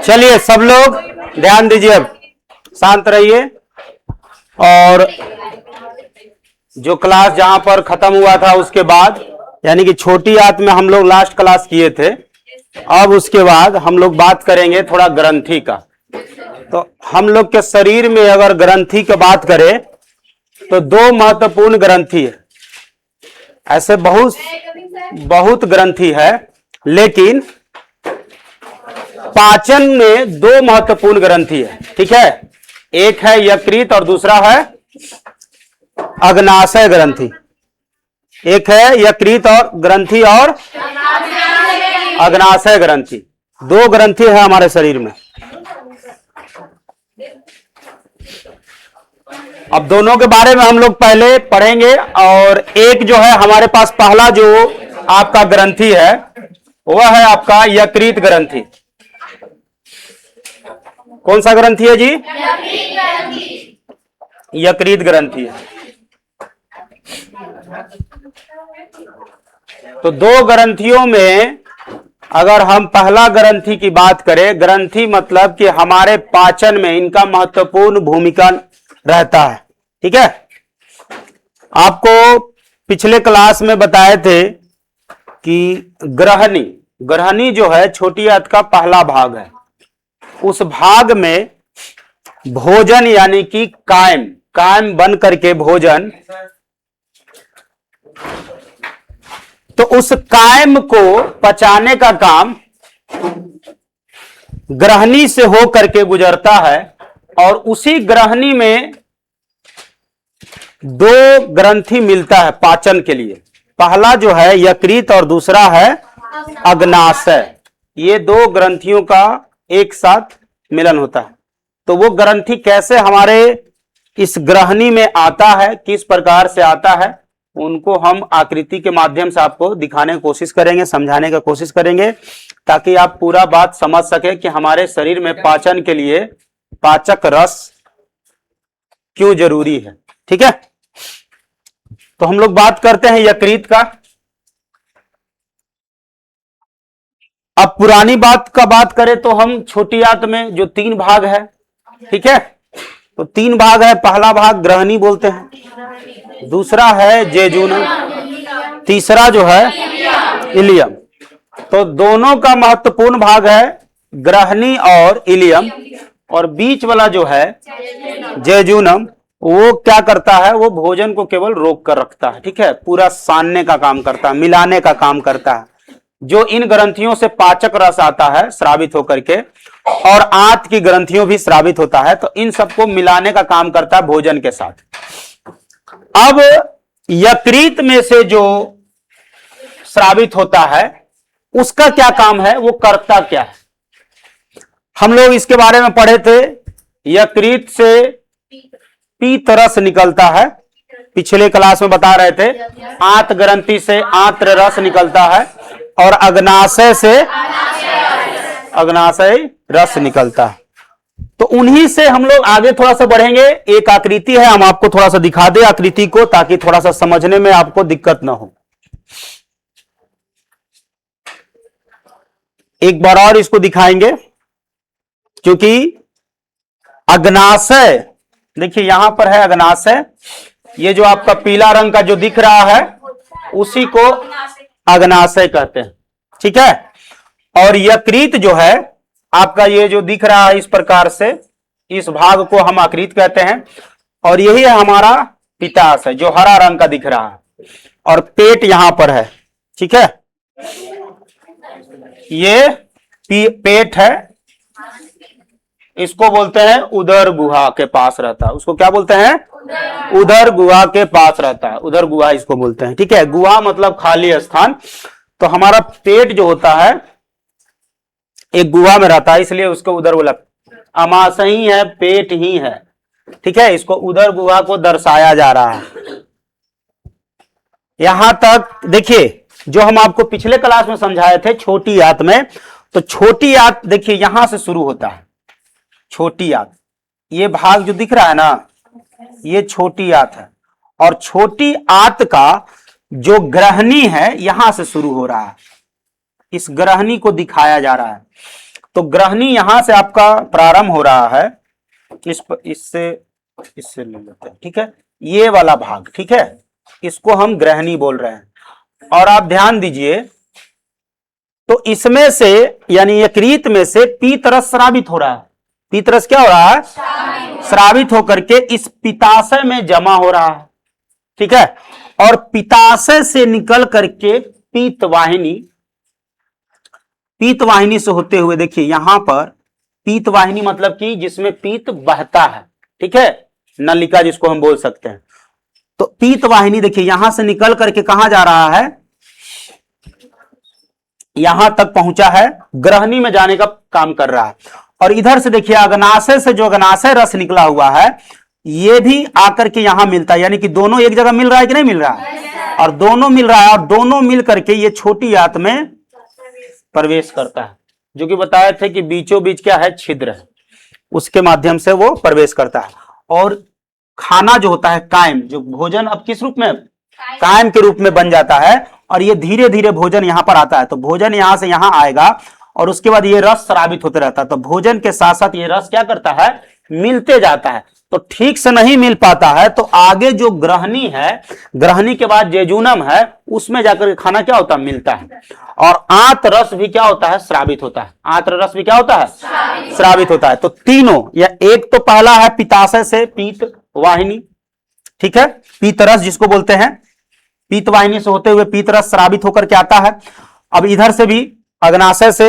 चलिए सब लोग ध्यान दीजिए, अब शांत रहिए। और जो क्लास जहां पर खत्म हुआ था उसके बाद, यानी कि छोटी आंत में हम लोग लास्ट क्लास किए थे, अब उसके बाद हम लोग बात करेंगे थोड़ा ग्रंथि का। तो हम लोग के शरीर में अगर ग्रंथि की बात करें तो दो महत्वपूर्ण ग्रंथि है। ऐसे बहुत ग्रंथि है, लेकिन पाचन में दो महत्वपूर्ण ग्रंथि है। ठीक है, एक है यकृत और दूसरा है अग्नाशय ग्रंथि। एक है यकृत और ग्रंथि और अग्नाशय ग्रंथि, दो ग्रंथि है हमारे शरीर में। अब दोनों के बारे में हम लोग पहले पढ़ेंगे। और एक जो है हमारे पास पहला जो आपका ग्रंथि है वह है आपका यकृत ग्रंथि। कौन सा ग्रंथि है जी? यकृत ग्रंथि है। तो दो ग्रंथियों में अगर हम पहला ग्रंथि की बात करें, ग्रंथि मतलब कि हमारे पाचन में इनका महत्वपूर्ण भूमिका रहता है। ठीक है, आपको पिछले क्लास में बताए थे कि ग्रहणी जो है छोटी आंत का पहला भाग है। उस भाग में भोजन यानी कि कायम बन करके भोजन, तो उस कायम को पचाने का काम ग्रहणी से हो करके गुजरता है। और उसी ग्रहणी में दो ग्रंथि मिलता है पाचन के लिए। पहला जो है यकृत और दूसरा है अग्नाशय। ये दो ग्रंथियों का एक साथ मिलन होता है। तो वो ग्रंथि कैसे हमारे इस ग्रहणी में आता है, किस प्रकार से आता है, उनको हम आकृति के माध्यम से आपको दिखाने की कोशिश करेंगे, समझाने की कोशिश करेंगे, ताकि आप पूरा बात समझ सके कि हमारे शरीर में पाचन के लिए पाचक रस क्यों जरूरी है। ठीक है, तो हम लोग बात करते हैं यकृत का। अब पुरानी बात का बात करें तो हम छोटी आंत में जो तीन भाग है, ठीक है, तो तीन भाग है। पहला भाग ग्रहणी बोलते हैं, दूसरा है जेजुनम, तीसरा जो है इलियम। तो दोनों का महत्वपूर्ण भाग है ग्रहणी और इलियम। और बीच वाला जो है जेजुनम, वो क्या करता है, वो भोजन को केवल रोक कर रखता है। ठीक है, पूरा सानने का काम करता है, मिलाने का काम करता है। जो इन ग्रंथियों से पाचक रस आता है स्रावित होकर के, और आंत की ग्रंथियों भी स्रावित होता है, तो इन सबको मिलाने का काम करता है भोजन के साथ। अब यकृत में से जो स्रावित होता है उसका क्या काम है, वो करता क्या है, हम लोग इसके बारे में पढ़े थे। यकृत से पीत रस निकलता है, पिछले क्लास में बता रहे थे। आंत ग्रंथि से आंत्र रस निकलता है, और अग्नाशय से अग्नाशय रस निकलता है। तो उन्हीं से हम लोग आगे थोड़ा सा बढ़ेंगे। एक आकृति है, हम आपको थोड़ा सा दिखा दे आकृति को, ताकि थोड़ा सा समझने में आपको दिक्कत ना हो। एक बार और इसको दिखाएंगे, क्योंकि अग्नाशय, देखिए यहां पर है अग्नाशय। ये जो आपका पीला रंग का जो दिख रहा है उसी को अग्नाशय कहते हैं। ठीक है, और यकृत जो है आपका, ये जो दिख रहा है इस प्रकार से, इस भाग को हम यकृत कहते हैं। और यही है हमारा पित्ताशय जो हरा रंग का दिख रहा है, और पेट यहां पर है। ठीक है, ये पेट है, इसको बोलते हैं उदर गुहा के पास रहता है। उसको क्या बोलते हैं? उदर गुहा के पास रहता है, उदर गुहा इसको बोलते हैं। ठीक है, गुहा मतलब खाली स्थान। तो हमारा पेट जो होता है एक गुहा में रहता है, इसलिए उसको उदर बोला। अमाशय ही है, पेट ही है। ठीक है, इसको उदर गुहा को दर्शाया जा रहा है। यहां तक देखिए, जो हम आपको पिछले क्लास में समझाए थे छोटी आंत में, तो छोटी आंत देखिए यहां से शुरू होता है। छोटी आंत, ये भाग जो दिख रहा है ना, ये छोटी आंत है। और छोटी आंत का जो ग्रहणी है यहां से शुरू हो रहा है, इस ग्रहणी को दिखाया जा रहा है। तो ग्रहणी यहां से आपका प्रारंभ हो रहा है, इससे ले लेते हैं, ठीक है, ये वाला भाग, ठीक है, इसको हम ग्रहणी बोल रहे हैं। और आप ध्यान दीजिए, तो इसमें से यानी यकृत में से पीतरस स्रावित हो रहा है। पीतरस क्या हो रहा है? स्रावित होकर के इस पित्ताशय में जमा हो रहा है, ठीक है। और पित्ताशय से निकल करके पीतवाहिनी, पीतवाहिनी से होते हुए देखिए यहां पर पीतवाहिनी मतलब कि जिसमें पीत बहता है, ठीक है, नलिका जिसको हम बोल सकते हैं। तो पीतवाहिनी देखिए यहां से निकल करके कहां जा रहा है, यहां तक पहुंचा है, ग्रहणी में जाने का काम कर रहा है। और इधर से देखिए अग्नाशय से जो अग्नाशय रस निकला हुआ है ये भी आकर के यहां मिलता है, यानी कि दोनों एक जगह मिल रहा है कि नहीं मिल रहा है, और दोनों मिल रहा है, और दोनों मिल करके ये छोटी आंत में प्रवेश करता है, जो कि बताए थे कि बीचों बीच क्या है, छिद्र है, उसके माध्यम से वो प्रवेश करता है। और खाना जो होता है कायम, जो भोजन अब किस रूप में, कायम के रूप में बन जाता है, और ये धीरे धीरे भोजन यहां पर आता है। तो भोजन यहां से यहां आएगा और उसके बाद ये रस स्रावित होते रहता है। तो भोजन के साथ साथ ये रस क्या करता है, मिलते जाता है। तो ठीक से नहीं मिल पाता है तो आगे जो ग्रहणी है, ग्रहणी के बाद जेजूनम है, उसमें जाकर खाना क्या होता है, मिलता है। और आंत रस भी क्या होता है, स्रावित होता है। आंत रस भी क्या होता है, स्रावित होता है। तो तीनों, या एक तो पहला है पित्ताशय से पीत वाहिनी, ठीक है, पीतरस जिसको बोलते हैं, पीतवाहिनी से होते हुए पीतरस स्रावित होकर के आता है। अब इधर से भी अग्नाशय से,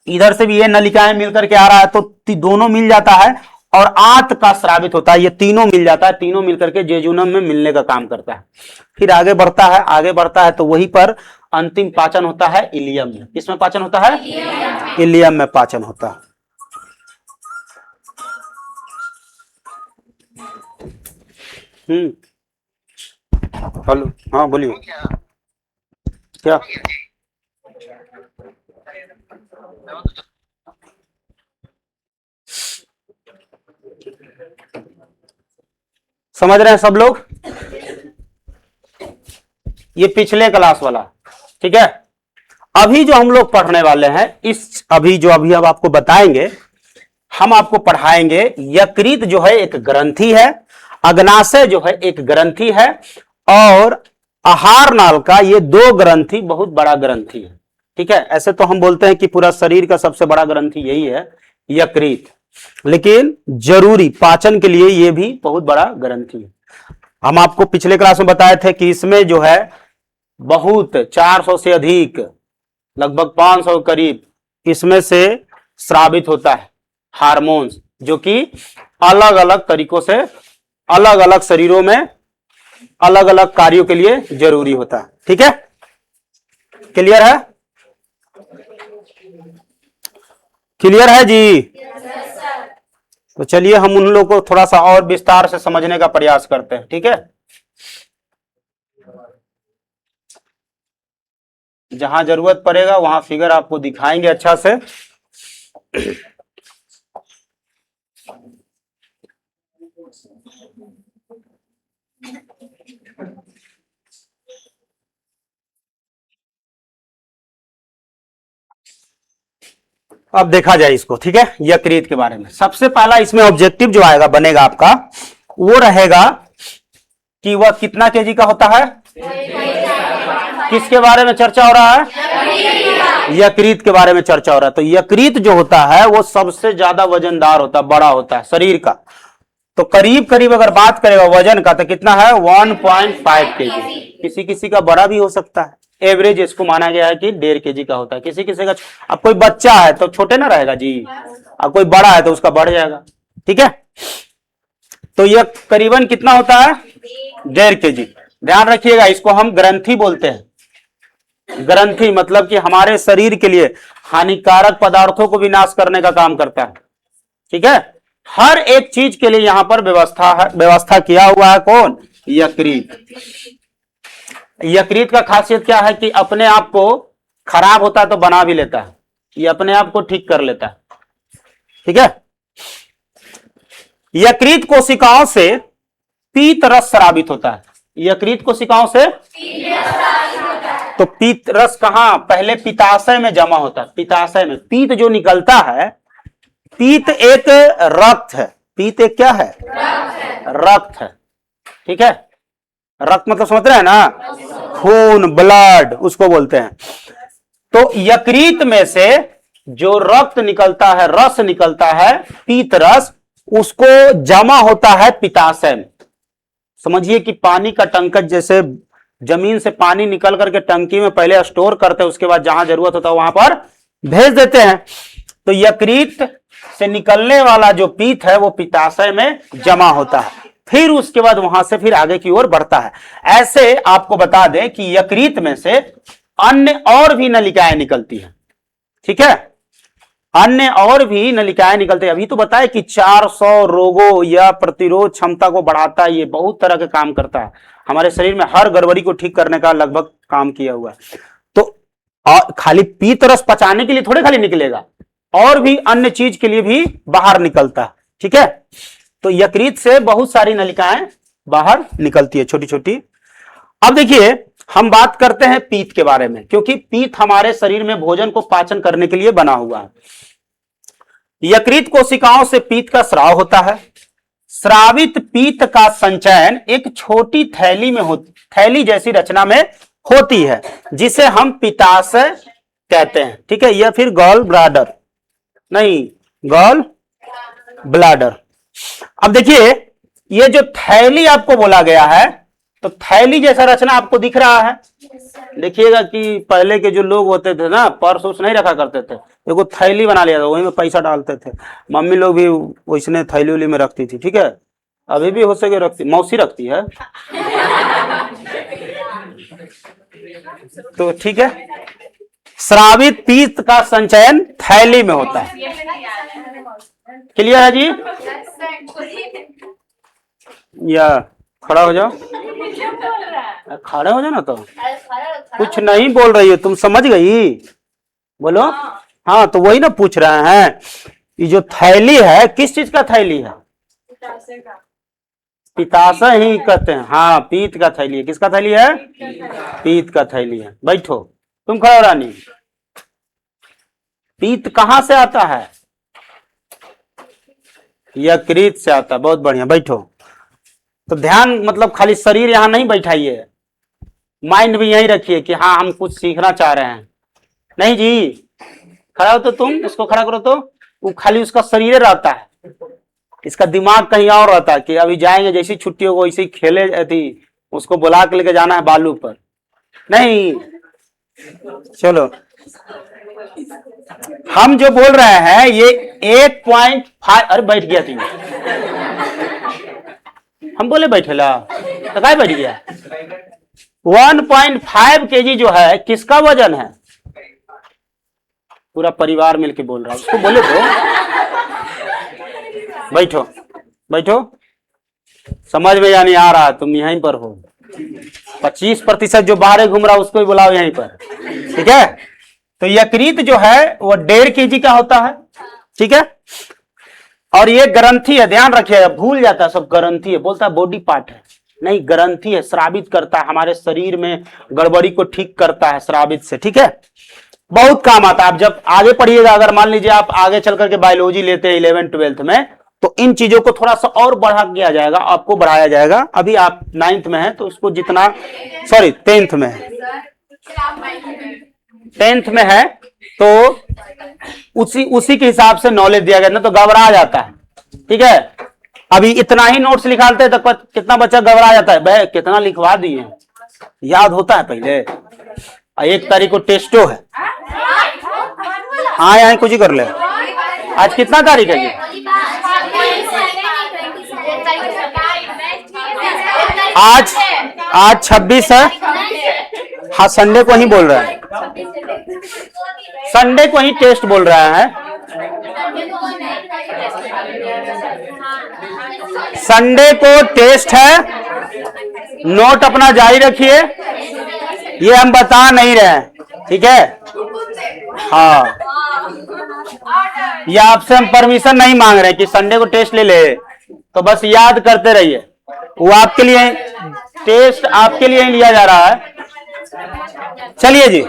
इधर से भी ये नलिकाएं मिलकर के आ रहा है, तो दोनों मिल जाता है और आंत का स्रावित होता है, ये तीनों मिल जाता है, तीनों मिलकर के जेजूनम में मिलने का काम करता है। फिर आगे बढ़ता है, आगे बढ़ता है तो वहीं पर अंतिम पाचन होता है इलियम में। किसमें पाचन होता है, इलियम में पाचन होता है। हेलो, हाँ बोलिए, क्या समझ रहे हैं सब लोग? ये पिछले क्लास वाला, ठीक है। अभी जो हम लोग पढ़ने वाले हैं, इस अभी अब आपको बताएंगे, हम आपको पढ़ाएंगे यकृत जो है एक ग्रंथि है, अग्नाशय जो है एक ग्रंथि है, और आहार नाल का ये दो ग्रंथि बहुत बड़ा ग्रंथि है, ठीक है। ऐसे तो हम बोलते हैं कि पूरा शरीर का सबसे बड़ा ग्रंथि यही है यकृत, लेकिन जरूरी पाचन के लिए ये भी बहुत बड़ा ग्रंथि है। हम आपको पिछले क्लास में बताए थे कि इसमें जो है बहुत 400 से अधिक, लगभग 500 करीब इसमें से स्रावित होता है हार्मोन्स, जो कि अलग अलग तरीकों से अलग अलग शरीरों में अलग अलग कार्यों के लिए जरूरी होता है, ठीक है। क्लियर है? क्लियर है जी? तो चलिए हम उन लोगों को थोड़ा सा और विस्तार से समझने का प्रयास करते हैं, ठीक है। जहां जरूरत पड़ेगा वहां फिगर आपको दिखाएंगे अच्छा से। अब देखा जाए इसको, ठीक है, यकृत के बारे में। सबसे पहला इसमें ऑब्जेक्टिव जो आएगा बनेगा आपका, वो रहेगा कि वह कितना केजी का होता है। किसके बारे में चर्चा हो रहा है? यकृत के बारे में चर्चा हो रहा है। तो यकृत जो होता है वो सबसे ज्यादा वजनदार होता है, बड़ा होता है शरीर का। तो करीब करीब अगर बात करेगा वजन का तो कितना है, 1.5 केजी। किसी किसी का बड़ा भी हो सकता है, एवरेज इसको माना गया है कि 1.5 केजी का होता है। किसी किसी का, अब कोई बच्चा है तो छोटे ना रहेगा जी, अब कोई बड़ा है तो उसका बढ़ जाएगा, ठीक है। तो यह करीबन कितना होता है, 1.5 केजी। ध्यान रखिएगा, इसको हम ग्रंथि बोलते हैं। ग्रंथि मतलब कि हमारे शरीर के लिए हानिकारक पदार्थों को विनाश करने का काम करता है, ठीक है। हर एक चीज के लिए यहां पर व्यवस्था किया हुआ है कौन, यकृत। यकृत का खासियत क्या है कि अपने आप को खराब होता है तो बना भी लेता है, ये अपने आप को ठीक कर लेता है, ठीक है। यकृत कोशिकाओं से पीत रस स्रावित होता है। यकृत कोशिकाओं से तो पीत रस कहां? पहले पित्ताशय में जमा होता है। पित्ताशय में पीत जो निकलता है, पीत एक रक्त है। पीत एक क्या है? रक्त है। ठीक है, रक्त मतलब समझ रहे हैं ना, खून, ब्लड उसको बोलते हैं। तो यकृत में से जो रक्त निकलता है, रस निकलता है, पीत रस, उसको जमा होता है पित्ताशय में। समझिए कि पानी का टंकर, जैसे जमीन से पानी निकल करके टंकी में पहले स्टोर करते हैं, उसके बाद जहां जरूरत होता है वहां पर भेज देते हैं। तो यकृत से निकलने वाला जो पीत है वो पित्ताशय में जमा होता है, फिर उसके बाद वहां से फिर आगे की ओर बढ़ता है। ऐसे आपको बता दें कि यकृत में से अन्य और भी नलिकाएं निकलती हैं। ठीक है, अन्य और भी नलिकाएं निकलती हैं। अभी तो बताए कि 400 रोगों या प्रतिरोध क्षमता को बढ़ाता है, ये बहुत तरह के काम करता है। हमारे शरीर में हर गड़बड़ी को ठीक करने का लगभग काम किया हुआ है। तो खाली पीत रस पचाने के लिए थोड़े खाली निकलेगा, और भी अन्य चीज के लिए भी बाहर निकलता है। ठीक है, तो यकृत से बहुत सारी नलिकाएं बाहर निकलती है, छोटी छोटी। अब देखिए, हम बात करते हैं पीत के बारे में, क्योंकि पीत हमारे शरीर में भोजन को पाचन करने के लिए बना हुआ है। यकृत कोशिकाओं से पीत का स्राव होता है। स्रावित पीत का संचयन एक छोटी थैली में थैली जैसी रचना में होती है, जिसे हम पित्ताशय कहते हैं। ठीक है, या फिर गॉल ब्लाडर, नहीं, गॉल ब्लाडर। अब देखिए, ये जो थैली आपको बोला गया है, तो थैली जैसा रचना आपको दिख रहा है। देखिएगा कि पहले के जो लोग होते थे ना, पर्स उस नहीं रखा करते थे, देखो थैली बना लिया था, वही में पैसा डालते थे। मम्मी लोग भी वैसने थैली उली में रखती थी। ठीक है, अभी भी हो सके रखती, मौसी रखती है। तो ठीक है, स्रावित पीत का संचयन थैली में होता है। क्लियर है जी? या खड़ा हो जाओ, खड़े हो जाओ ना। तो कुछ नहीं बोल रही हो तुम, समझ गई? बोलो। हाँ, तो वही ना पूछ रहे हैं, ये जो थैली है किस चीज का थैली है? पित्ताशय ही कहते हैं। हाँ, पीत का थैली है। किसका थैली है? पीत का थैली है। बैठो, तुम खड़े हो रानी। पीत कहां से आता है? यकृत से आता है। बहुत बढ़िया, बैठो। तो ध्यान मतलब खाली शरीर यहां नहीं बैठाइए, माइंड भी यहीं रखिए कि हाँ हम कुछ सीखना चाह रहे हैं। नहीं जी, खड़ा हो तो तुम, इसको खड़ा करो। तो वो खाली उसका शरीर रहता है, इसका दिमाग कहीं और रहता है कि अभी जाएंगे, जैसी छुट्टी हो वैसे ही खेले थी, उसको बुला के लेके जाना है बालू पर। नहीं, चलो, हम जो बोल रहे हैं ये 1.5, अरे बैठ गया थी, हम बोले बैठेला तो क्या बैठ गया। 1.5 kg जो है किसका वजन है? पूरा परिवार मिलके बोल रहा है, उसको बोले तो। बैठो बैठो, समझ में या नहीं आ रहा? तुम यहीं पर हो। 25% जो बाहर घूम रहा है उसको भी बुलाओ यहीं पर। ठीक है, तो यकृत जो है वो 1.5 kg का होता है। ठीक है, और ये ग्रंथि है, ध्यान रखिएगा, भूल जाता है सब। ग्रंथि है, बोलता है बॉडी पार्ट है, नहीं, ग्रंथि है। स्रावित करता है, हमारे शरीर में गड़बड़ी को ठीक करता है स्रावित से। ठीक है, बहुत काम आता है। आप जब आगे पढ़िएगा, अगर मान लीजिए आप आगे चल करके बायोलॉजी लेते हैं 11th 12th में, तो इन चीजों को थोड़ा सा और बढ़ा दिया जाएगा, आपको बढ़ाया जाएगा। अभी आप 9th में है तो उसको जितना, सॉरी 10th में है, 10th में है तो उसी के हिसाब से नॉलेज दिया गया, ना तो घबरा जाता है। ठीक है, अभी इतना ही नोट्स निकालते हैं तो कितना बच्चा घबरा जाता है, भाई कितना लिखवा दिए, याद होता है पहले। 1 तारीख को टेस्टो है। हाँ, यहाँ कुछ ही कर ले। आज कितना तारीख है? आज 26 है। हाँ, संडे को ही बोल रहा है, संडे को ही टेस्ट बोल रहा है। संडे को टेस्ट है, नोट अपना जारी रखिए, ये हम बता नहीं रहे। ठीक है, हाँ, ये आपसे हम परमिशन नहीं मांग रहे कि संडे को टेस्ट ले ले, तो बस याद करते रहिए। वो आपके लिए टेस्ट आपके लिए ही लिया जा रहा है। चलिए जी,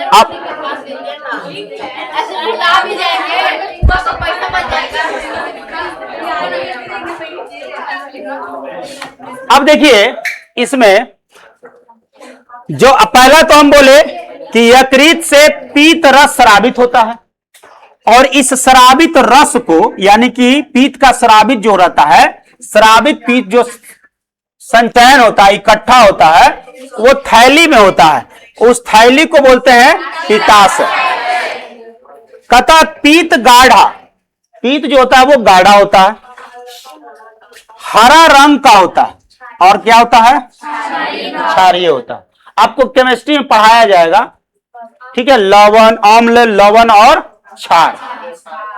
आप अब देखिए इसमें जो पहला तो हम बोले कि यकृत से पीत रस स्रावित होता है, और इस स्रावित रस को यानी कि पीत का स्रावित जो रहता है, स्रावित पीत जो संचयन होता है, इकट्ठा होता है, वो थैली में होता है। उस थैली को बोलते हैं पित्ताशय। कहता पीत गाढ़ा, पीत जो होता है वो गाढ़ा होता है, हरा रंग का होता है, और क्या होता है? क्षारीय होता है। आपको केमिस्ट्री में पढ़ाया जाएगा, ठीक है, लवण, अम्ल, लवण और क्षार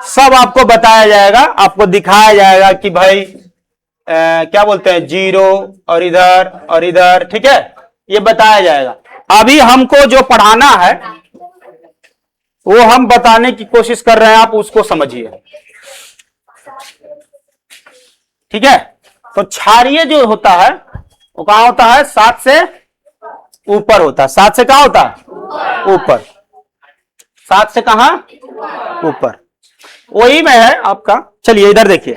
सब आपको बताया जाएगा, आपको दिखाया जाएगा कि भाई क्या बोलते हैं, जीरो और इधर, ठीक है, ये बताया जाएगा। अभी हमको जो पढ़ाना है वो हम बताने की कोशिश कर रहे हैं, आप उसको समझिए, ठीक है। तो क्षारीय जो होता है वो कहां होता है? 7 से ऊपर होता है। 7 से कहां होता है? ऊपर। 7 से कहां? ऊपर, वही में है आपका। चलिए इधर देखिए,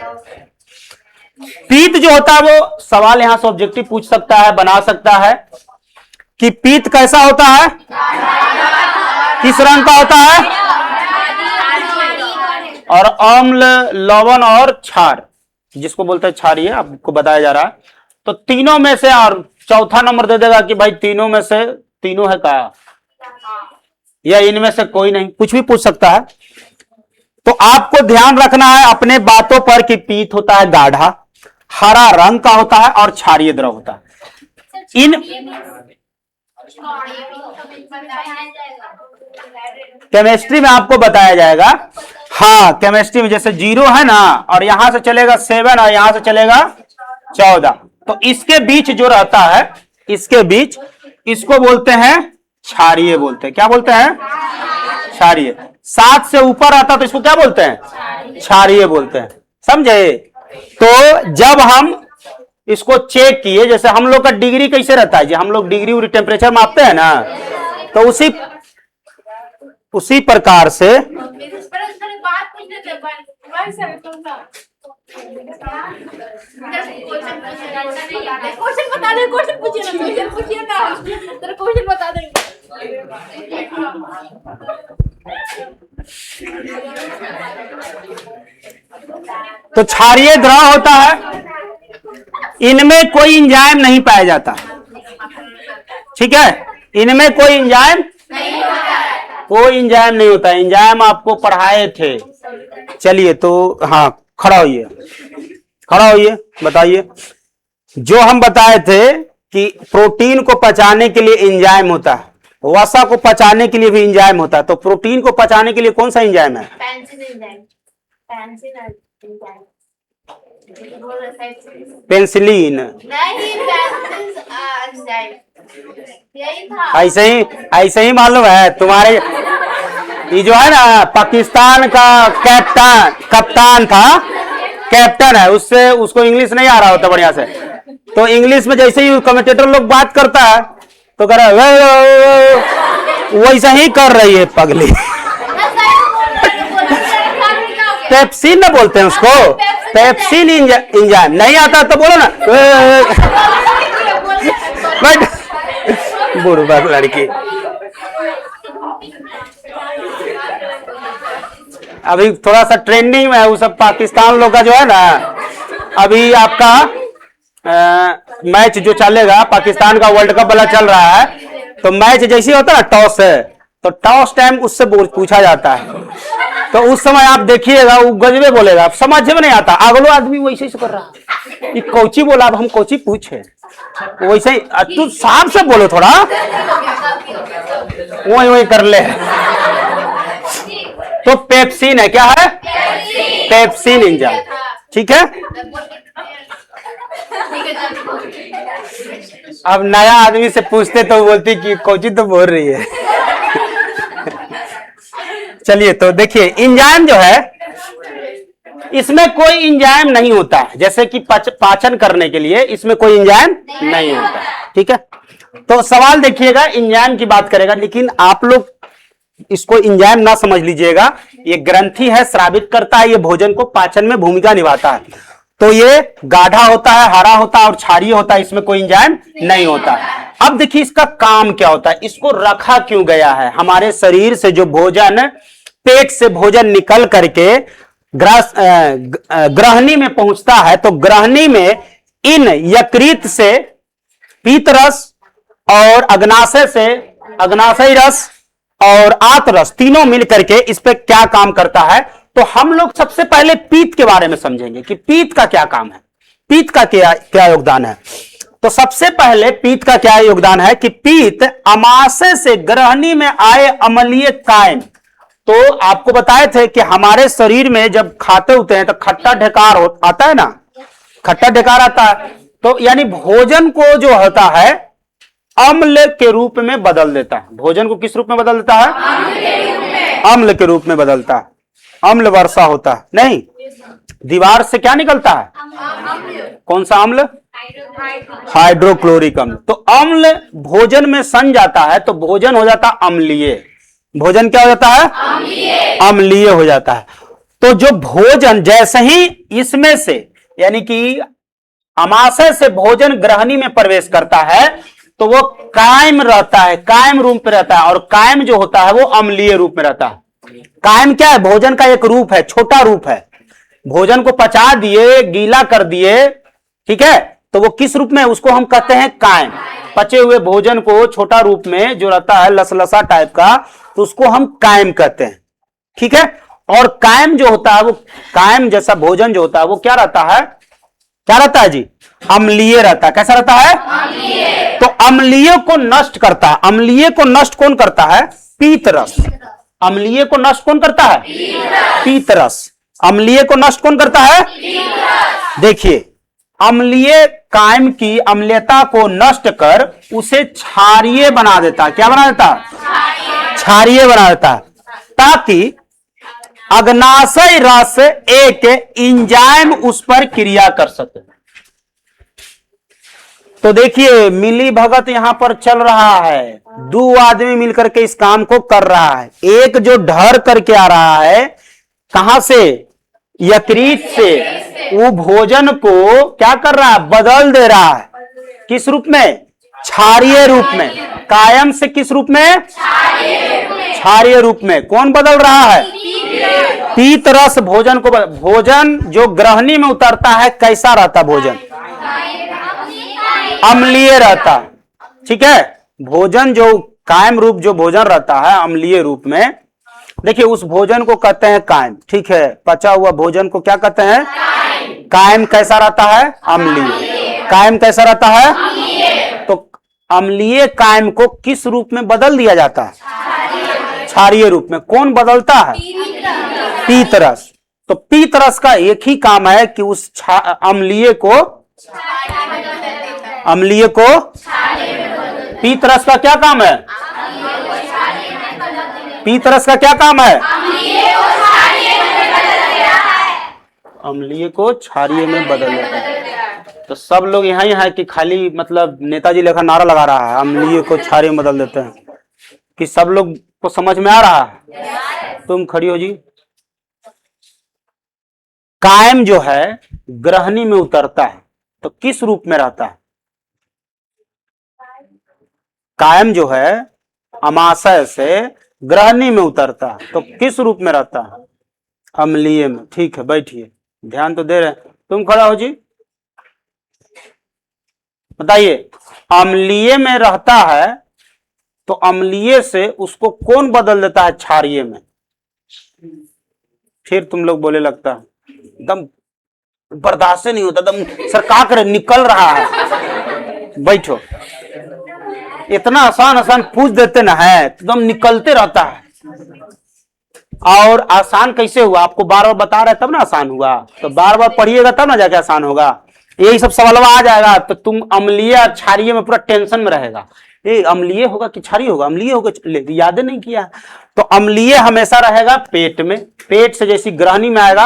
पीत जो होता है वो सवाल यहां से ऑब्जेक्टिव पूछ सकता है, बना सकता है कि पीत कैसा होता है, किस रंग का होता है, और अम्ल, लवण और क्षार जिसको बोलते हैं क्षारीय, आपको बताया जा रहा है। तो तीनों में से, और चौथा नंबर दे देगा कि भाई तीनों में से तीनों है क्या, या इनमें से कोई नहीं, कुछ भी पूछ सकता है। तो आपको ध्यान रखना है अपने बातों पर कि पीत होता है गाढ़ा, हरा रंग का होता है और क्षारीय द्रव होता है। इन केमिस्ट्री में आपको बताया जाएगा। हाँ, केमिस्ट्री में जैसे 0 है ना, और यहां से चलेगा 7 और यहां से चलेगा 14, तो इसके बीच जो रहता है, इसके बीच, इसको बोलते हैं क्षारीय, बोलते हैं। क्या बोलते हैं? क्षारीय। 7 से ऊपर आता तो इसको क्या बोलते हैं? क्षारीय बोलते हैं, समझे। तो जब हम इसको चेक किए, जैसे हम लोग का डिग्री कैसे रहता है जी, हम लोग डिग्री और टेम्परेचर मापते हैं ना, तो उसी प्रकार से तो क्षारीय द्रव होता है, इनमें कोई एंजाइम नहीं पाया जाता, ठीक है, इनमें कोई एंजाइम कोई एंजाइम नहीं होता। एंजाइम आपको पढ़ाए थे। चलिए तो हाँ, खड़ा होइए, बताइए। जो हम बताए थे कि प्रोटीन को पचाने के लिए एंजाइम होता है, वसा को पचाने के लिए भी एंजाइम होता है, तो प्रोटीन को पचाने के लिए कौन सा एंजाइम है? पेंसिलिन। ऐसे ही मालूम है तुम्हारे, ये जो है ना पाकिस्तान का कप्तान था, कैप्टन है, उससे उसको इंग्लिश नहीं आ रहा होता बढ़िया से, तो इंग्लिश में जैसे ही कमेंटेटर लोग बात करता है तो कह रहा है वैसा ही कर रही है पगली। पेप्सिन ना बोलते हैं उसको, पेप्सिन एंजाइम नहीं आता तो बोलो ना, बुढ़ा लड़की। अभी थोड़ा सा ट्रेंडिंग में है वो सब पाकिस्तान लोग का जो है ना, अभी आपका मैच जो चलेगा, पाकिस्तान का वर्ल्ड कप वाला चल रहा है, तो मैच जैसे होता है ना टॉस है, तो टॉस टाइम उससे पूछा जाता है, तो उस समय आप देखिएगा वो गजबे बोलेगा, समझ में नहीं आता, अगलो आदमी वैसे ही कर रहा है, ये कोची बोला, अब हम कोची पूछे, वैसे ही तू साफ से बोलो थोड़ा, वही कर ले। तो पेप्सिन है, क्या है? पेप्सिन एंजाइम, ठीक है। अब नया आदमी से पूछते तो बोलती कि कोची तो बोल रही है। चलिए तो देखिए, एंजाइम जो है इसमें कोई इंजाइम नहीं होता है, जैसे कि पाचन करने के लिए इसमें कोई इंजाइम नहीं होता है। ठीक है, तो सवाल देखिएगा, इंजाइम की बात करेगा, लेकिन आप लोग इसको इंजाइम ना समझ लीजिएगा। ये ग्रंथि है, स्रावित करता है, ये भोजन को पाचन में भूमिका निभाता है। तो ये गाढ़ा होता है, हरा होता है और क्षारीय होता है, इसमें कोई इंजाइम नहीं होता है। अब देखिए इसका काम क्या होता है, इसको रखा क्यों गया है। हमारे शरीर से जो भोजन, पेट से भोजन निकल करके ग्रहणी में पहुंचता है, तो ग्रहणी में इन यकृत से पीतरस और अग्नाशय रस और आतरस तीनों मिलकर के इस पे क्या काम करता है। तो हम लोग सबसे पहले पीत के बारे में समझेंगे कि पीत का क्या काम है, पीत का क्या योगदान है। तो सबसे पहले पीत का क्या योगदान है कि पीत अमाशय से ग्रहणी में आए अम्लीय कायम। तो आपको बताए थे कि हमारे शरीर में जब खाते होते हैं तो खट्टा ढेकार आता है ना, खट्टा ढेकार आता है, तो यानी भोजन को जो होता है अम्ल के रूप में बदल देता है। भोजन को किस रूप में बदल देता है? अम्ल के रूप में बदलता है। अम्ल वर्षा होता है, नहीं, दीवार से क्या निकलता है? कौन सा अम्ल? हाइड्रोक्लोरिक अम्ल। तो अम्ल भोजन में सन जाता है तो भोजन हो जाता है अम्लीय। भोजन क्या हो जाता है? अम्लीय हो जाता है। तो जो भोजन जैसे ही इसमें से यानी कि अमाशय से भोजन ग्रहणी में प्रवेश करता है तो वो कायम रहता है, कायम रूप में रहता है, और कायम जो होता है वो अम्लीय रूप में रहता है। कायम क्या है? भोजन का एक रूप है, छोटा रूप है। भोजन को पचा दिए, गीला कर दिए, ठीक है, तो वो किस रूप में, उसको हम कहते हैं कायम। पचे हुए भोजन को छोटा रूप में जो रहता है लसलसा टाइप का, तो उसको हम कायम कहते हैं। ठीक है, और कायम जो होता है वो कायम जैसा भोजन जो होता है वो क्या रहता है? क्या रहता है जी? अम्लीय रहता है। कैसा रहता है? अम्लीय। तो अम्लीय को नष्ट करता है। अम्लीय को नष्ट कौन करता है? पीतरस। अम्लीय को नष्ट कौन करता है? पीतरस। अम्लीय को नष्ट कौन करता है? देखिए, अम्लीय कायम की अम्लता को नष्ट कर उसे क्षारीय बना देता है। क्या बना देता है? क्षारीय बना देता है, ताकि अग्नाशय रस एक एंजाइम उस पर क्रिया कर सके। तो देखिए मिली भगत यहां पर चल रहा है, दो आदमी मिलकर के इस काम को कर रहा है। एक जो ढर करके आ रहा है, कहां से? यकृत से। वो भोजन को क्या कर रहा है? बदल दे रहा है। किस रूप में? क्षारीय रूप में। कायम से किस रूप में? क्षारीय रूप में। कौन बदल रहा है? पीतरस भोजन को भोजन जो ग्रहणी में उतरता है कैसा रहता? भोजन अम्लीय रहता। ठीक है, भोजन जो कायम रूप जो भोजन रहता है अम्लीय रूप में, देखिए उस भोजन को कहते हैं कायम। ठीक है, पचा हुआ भोजन को क्या कहते हैं? कायम कैसा रहता है? अम्लीय। कायम कैसा रहता है? तो अम्लीय कायम को किस रूप में बदल दिया जाता है? क्षारीय रूप में। कौन बदलता है? पीतरस। तो पीतरस का एक ही काम है कि उस अम्लीय को पीतरस का क्या काम है? पीतरस का क्या काम है? अम्लीय को क्षारीय में बदल देता है। तो सब लोग यहाँ ही है कि खाली मतलब नेताजी लेखा नारा लगा रहा है अम्लीय को क्षारीय में बदल देते हैं, कि सब लोग को समझ में आ रहा है? तुम खड़ी हो जी। कायम जो है ग्रहणी में उतरता है तो किस रूप में रहता है? कायम जो है अमाशय से ग्रहणी में उतरता है तो किस रूप में रहता है? अम्लीय में। ठीक है, बैठिए, ध्यान तो दे रहे हैं। तुम खड़ा हो जी, बताइए। अम्लीय में रहता है तो अम्लीय से उसको कौन बदल देता है? क्षारीय में। फिर तुम लोग बोले लगता है एकदम बर्दाश्त नहीं होता, एकदम सर क्या करे, निकल रहा है। बैठो, इतना आसान आसान पूछ देते ना है, एकदम निकलते रहता है। और आसान कैसे हुआ? आपको बार बार बता रहे तब ना आसान हुआ, तो बार बार पढ़िएगा तब ना जाके आसान होगा। यही सब सवाल आ जाएगा तो तुम अम्लीय क्षारीय में पूरा टेंशन में रहेगा, ये अम्लीय होगा कि क्षारीय होगा, अम्लीय होगा, याद नहीं किया। तो अम्लीय हमेशा रहेगा पेट में। पेट से जैसी ग्रहणी में आएगा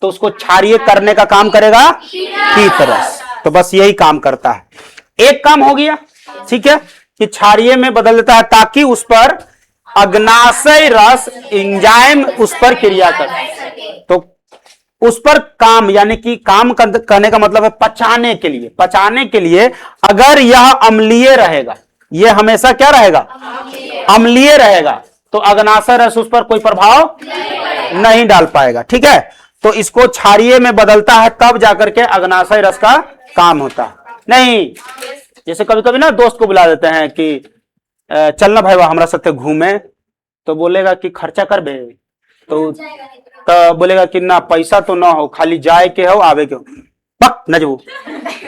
तो उसको क्षारीय करने का काम करेगा पीत रस। तो बस यही काम करता है। एक काम हो गया, ठीक है, कि क्षारीय में बदल देता है ताकि उस पर अग्नाशय रस एंजाइम उस पर क्रिया कर, तो उस पर काम, यानी कि काम करने का मतलब है पचाने के लिए। पचाने के लिए अगर यह अम्लीय रहेगा, यह हमेशा क्या रहेगा, अम्लीय रहेगा, तो अग्नाशय रस उस पर कोई प्रभाव नहीं डाल पाएगा। ठीक है, तो इसको क्षारीय में बदलता है तब जाकर के अग्नाशय रस का काम होता है। नहीं, जैसे कभी कभी ना दोस्त को बुला देते हैं कि चलना भाई हमरा साथे घूमे, तो बोलेगा कि खर्चा कर बे, तो बोलेगा कि ना पैसा तो ना हो, खाली जाए के हो आवे के हो, पक न जबू।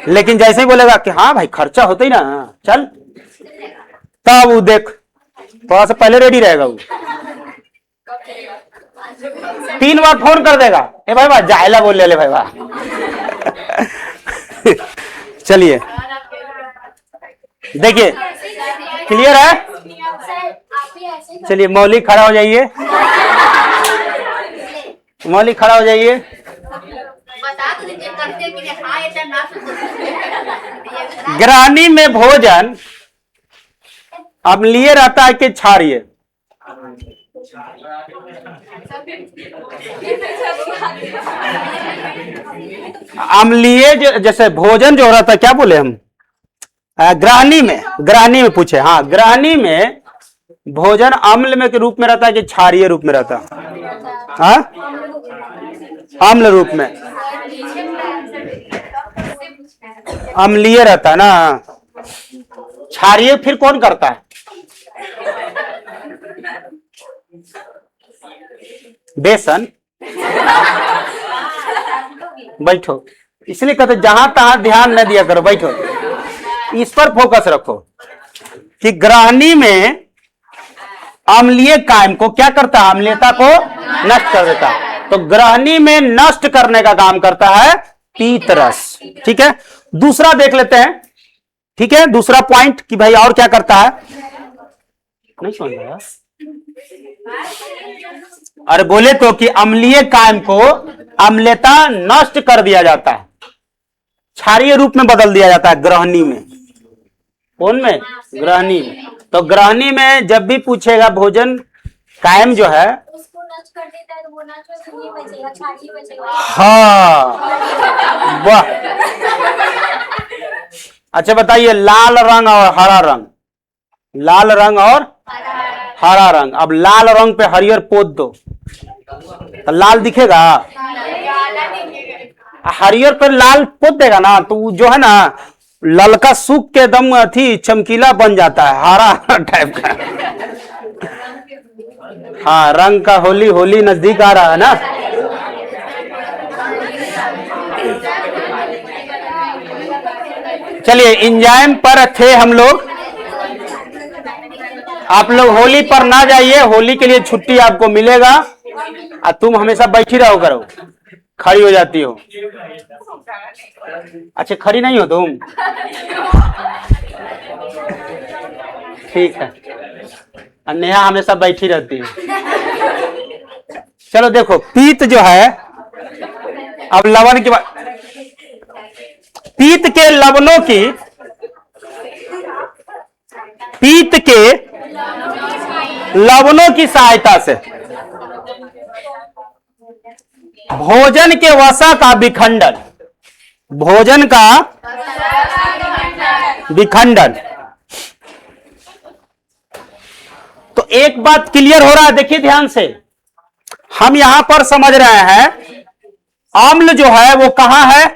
लेकिन जैसे ही बोलेगा कि हाँ भाई खर्चा होता ही ना, चल, तब वो देख थोड़ा सा पहले रेडी रहेगा। वो 3 बार फोन कर देगा, ए भाई वाह जायला बोल ले भाई वाह। चलिए देखिए, क्लियर है। चलिए मौली खड़ा हो जाइए, मौली खड़ा हो जाइए। ग्रहणी में भोजन अम्लीय रहता है कि क्षारीय? अम्लीय, जैसे भोजन जो हो रहा था, क्या बोले हम, ग्रहणी में पूछे। हाँ, ग्रहणी में भोजन अम्ल में के रूप में रहता है कि क्षारीय रूप में रहता है? हाँ, अम्ल रूप में, अम्लीय रहता है ना। क्षारीय फिर कौन करता है? बेसन। बैठो, इसलिए कहते जहां तहां ध्यान न दिया करो, बैठो, इस पर फोकस रखो कि ग्रहणी में अम्लीय कायम को क्या करता है, अम्लीयता को नष्ट कर देता है। तो ग्रहणी में नष्ट करने का काम करता है पीत रस। ठीक है, दूसरा देख लेते हैं। ठीक है, दूसरा पॉइंट कि भाई और क्या करता है, नहीं समझ रहा। अरे बोले तो कि अम्लीय कायम को अम्लता नष्ट कर दिया जाता है, क्षारीय रूप में बदल दिया जाता है ग्रहणी में। कौन में? ग्रहणी में। तो ग्रहणी में जब भी पूछेगा भोजन कायम जो है, उसको नष्ट कर देता है तो वो नष्ट हो, ये बचेगा, क्षारीय बचेगा। हाँ, वाह। अच्छा बताइए, लाल रंग और हरा रंग, लाल रंग और हरा रंग। अब लाल रंग पे हरियर पोत दो तो लाल दिखेगा? हरियर पर लाल पोत देगा ना, तो वो जो है ना ललका सूख के दम थी चमकीला बन जाता है, हरा टाइप का। हाँ, रंग का होली, होली नजदीक आ रहा है ना। चलिए, एंजाइम पर थे हम लोग। आप लोग होली पर ना जाइए, होली के लिए छुट्टी आपको मिलेगा, और तुम हमेशा बैठी रहो करो, खड़ी हो जाती हो। अच्छा, खड़ी नहीं हो तुम? ठीक है, नेहा हमेशा बैठी रहती है। चलो देखो, पीत जो है, अब लवण की बात, पीत के लवणों की, पीत के लवणों की सहायता से भोजन के वसा का विखंडन, भोजन का विखंडन। तो एक बात क्लियर हो रहा है, देखिए ध्यान से, हम यहां पर समझ रहे हैं अम्ल जो है वो कहां है,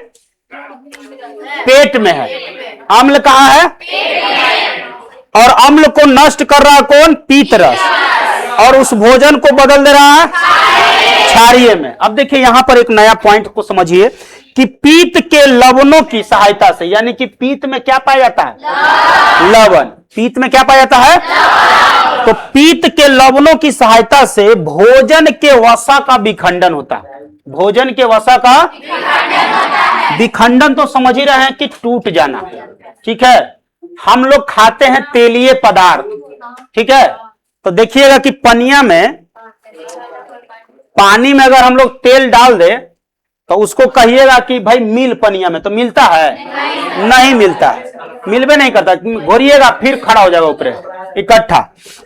पेट में है। अम्ल कहां है? और अम्ल को नष्ट कर रहा कौन? पीत रस। और उस भोजन को बदल दे रहा है क्षारीय में। अब देखिए यहां पर एक नया पॉइंट को समझिए कि पीत के लवणों की सहायता से, यानी कि पीत में क्या पाया जाता है? लवण। पीत में क्या पाया जाता है? तो पीत के लवणों की सहायता से भोजन के वसा का विखंडन होता है। भोजन के वसा का विखंडन तो समझ ही रहे हैं कि टूट जाना। ठीक है, हम लोग खाते हैं तेलीय पदार्थ, ठीक है, तो देखिएगा कि पनिया में, पानी में अगर हम लोग तेल डाल दे तो उसको कहिएगा कि भाई मिल पनिया में, तो मिलता है? नहीं मिलता है, मिलबे नहीं करता। घोरिएगा फिर खड़ा हो जाएगा ऊपर इकट्ठा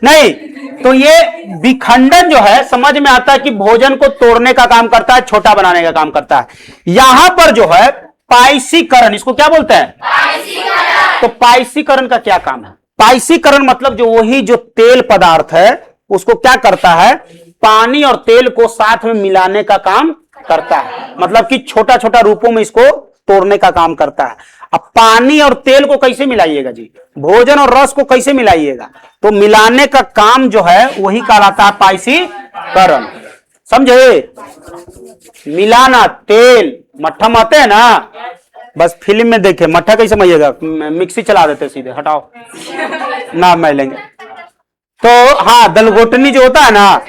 नहीं। तो ये विखंडन जो है समझ में आता है कि भोजन को तोड़ने का काम करता है, छोटा बनाने का काम करता है। यहां पर जो है पाइसीकरण, इसको क्या बोलते हैं? तो पाइसीकरण का क्या काम है? पाइसीकरण मतलब जो वही जो तेल पदार्थ है उसको क्या करता है? पानी और तेल को साथ में मिलाने का काम करता है, मतलब कि छोटा छोटा रूपों में इसको तोड़ने का काम करता है। अब पानी और तेल को कैसे मिलाइएगा जी? भोजन और रस को कैसे मिलाइएगा? तो मिलाने का काम जो है वही कहलाता है पाइसीकरण। समझे? मिलाना, तेल मट्ठा माते हैं ना, बस फिल्म में देखे मट्ठा कैसे माइएगा, मिक्सी चला देते सीधे, हटाओ ना मैं लेंगे। तो हाँ, दलघोटनी जो होता है ना